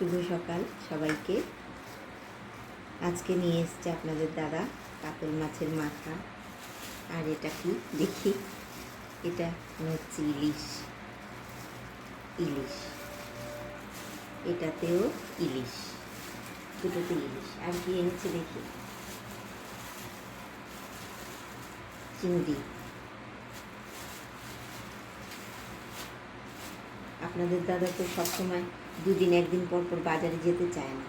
শুভ সকাল সবাইকে। আজকে নিয়ে এসছে আপনাদের দাদা কাতল মাছের মাথা। আর এটা কি দেখি, এটা হচ্ছে ইলিশ। ইলিশ এটাতেও ইলিশ, দুটোতে ইলিশ। আর কি এনেছে দেখি, চিংড়ি। আপনাদের দাদা তো সবসময় দুদিন একদিন পর পর বাজারে যেতে চায় না,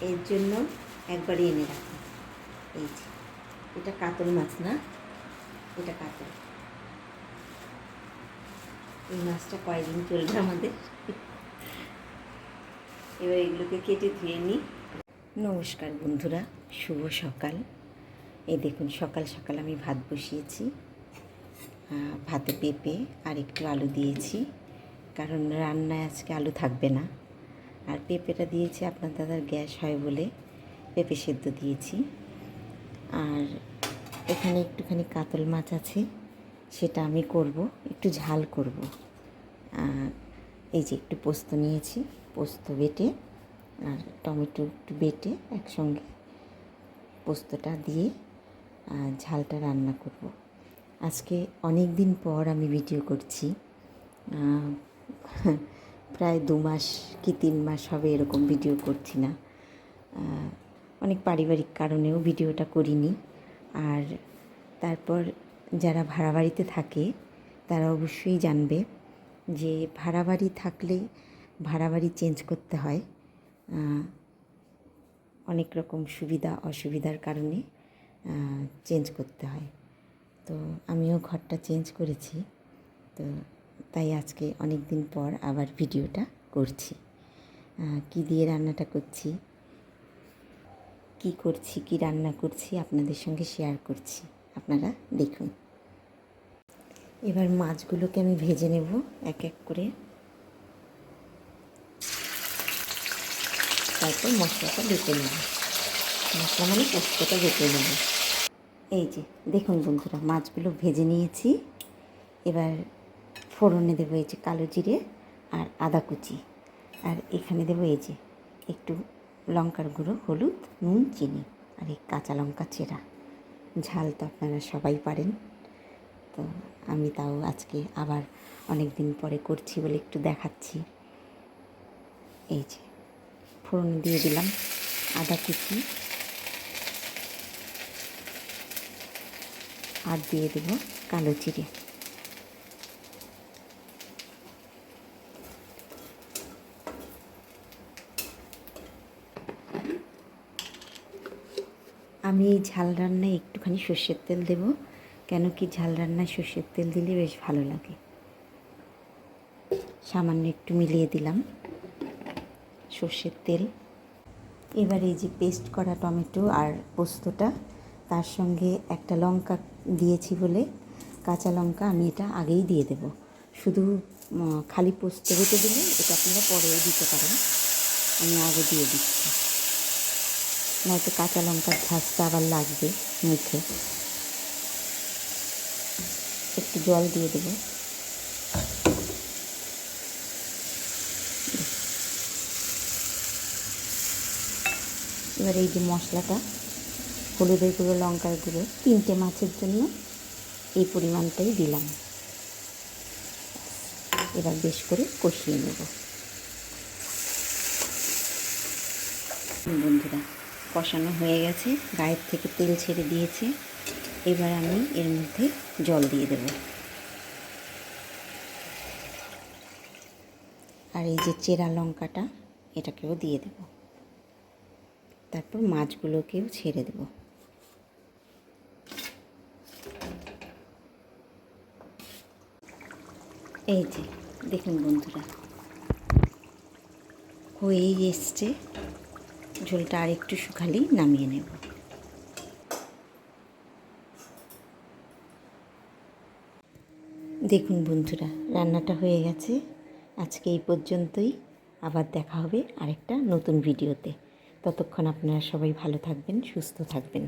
এর জন্য একবারে এনে রাখে। এই যে এটা কাতল মাছ না, এটা কাতল। এই মাছটা কয়েকদিন চলবে আমাদের। এবার এগুলোকে কেটে ধুয়ে নিই। নমস্কার বন্ধুরা, শুভ সকাল। এই দেখুন সকাল সকাল আমি ভাত বসিয়েছি। ভাতে পেঁপে আর একটু আলু দিয়েছি, কারণ রান্নায় আজকে আলু থাকবে না। আর পেঁপেটা দিয়েছি আপনার দাদার গ্যাস হয় বলে পেঁপে সেদ্ধ দিয়েছি। আর এখানে একটুখানি কাতল মাছ আছে, সেটা আমি করব, একটু ঝাল করব। এই যে একটু পোস্ত নিয়েছি, পোস্ত বেটে আর টমেটো একটু বেটে একসঙ্গে পোস্তটা দিয়ে ঝালটা রান্না করব। আজকে অনেক দিন পর আমি ভিডিও করছি, প্রায় 2 মাস কি 3 মাস হবে এরকম ভিডিও করছি না। অনেক পারিবারিক কারণেও ভিডিওটা করিনি। আর তারপর যারা ভাড়া বাড়িতে থাকে তারা অবশ্যই জানবে যে ভাড়া বাড়ি থাকলে ভাড়া বাড়ি চেঞ্জ করতে হয়। অনেক রকম সুবিধা অসুবিধার কারণে চেঞ্জ করতে হয়। তো আমিও ঘরটা চেঞ্জ করেছি, তো তাই আজকে অনেক দিন পর আবার ভিডিওটা করছি। কি দিয়ে রান্নাটা করছি, কি করছি, কি রান্না করছি আপনাদের সঙ্গে শেয়ার করছি, আপনারা দেখুন। এবার মাছগুলোকে আমি ভেজে নেব এক এক করে, তারপর মশলাটা বেটে নেব। মশলা মানে পোস্তটা বেটে নেব। এই যে দেখুন বন্ধুরা, মাছগুলো ভেজে নিয়েছি। এবার ফোড়নে দেবো এই যে কালো জিরে আর আদা কুচি, আর এখানে দেবো এই যে একটু লঙ্কার গুঁড়ো, হলুদ, নুন, চিনি আর এই কাঁচা লঙ্কা চেরা। ঝাল তো আপনারা সবাই পারেন, তো আমি তাও আজকে আবার অনেক দিন পরে করছি বলে একটু দেখাচ্ছি। এই যে ফোড়নে দিয়ে দিলাম আদা কুচি, আর দিয়ে দেবো কালো জিরে। আমি এই ঝাল রান্নায় একটুখানি সর্ষের তেল দেব, কেন কি ঝাল রান্নায় সর্ষের তেল দিলে বেশ ভালো লাগে। সামান্য একটু মিলিয়ে দিলাম সর্ষের তেল। এবার এই যে পেস্ট করা টমেটো আর পোস্তটা, তার সঙ্গে একটা লঙ্কা দিয়েছি বলে কাঁচা লঙ্কা আমি এটা আগেই দিয়ে দেব। শুধু খালি পোস্ত বেটে দিলে এটা আপনারা পরেও দিতে পারেন, আমি আগে দিয়ে দিচ্ছি, নয়তো কাঁচা লঙ্কার ঝাঁজটা আবার লাগবে মুখে। একটু জল দিয়ে দেবো। এবার এই যে মশলাটা, হলুদের গুঁড়ো, লঙ্কার গুঁড়ো, 3টে মাছের জন্য এই পরিমাণটাই দিলাম। এবার বেশ করে কষিয়ে নেব। বন্ধুরা কষানো হয়ে গেছে, গায়ের থেকে তেল ছেড়ে দিয়েছে। এবার আমি এর মধ্যে জল দিয়ে দেব। আর এই যে চেরা লঙ্কাটা, এটাকেও দিয়ে দেব। তারপর মাছগুলোকেও ছেড়ে দেব। এই যে দেখুন বন্ধুরা, হয়েই এসছে। ঝোলটা আর একটু শুকালেই নামিয়ে নেব। দেখুন বন্ধুরা, রান্নাটা হয়ে গেছে। আজকে এই পর্যন্তই, আবার দেখা হবে আরেকটা নতুন ভিডিওতে। ততক্ষণ আপনারা সবাই ভালো থাকবেন, সুস্থ থাকবেন।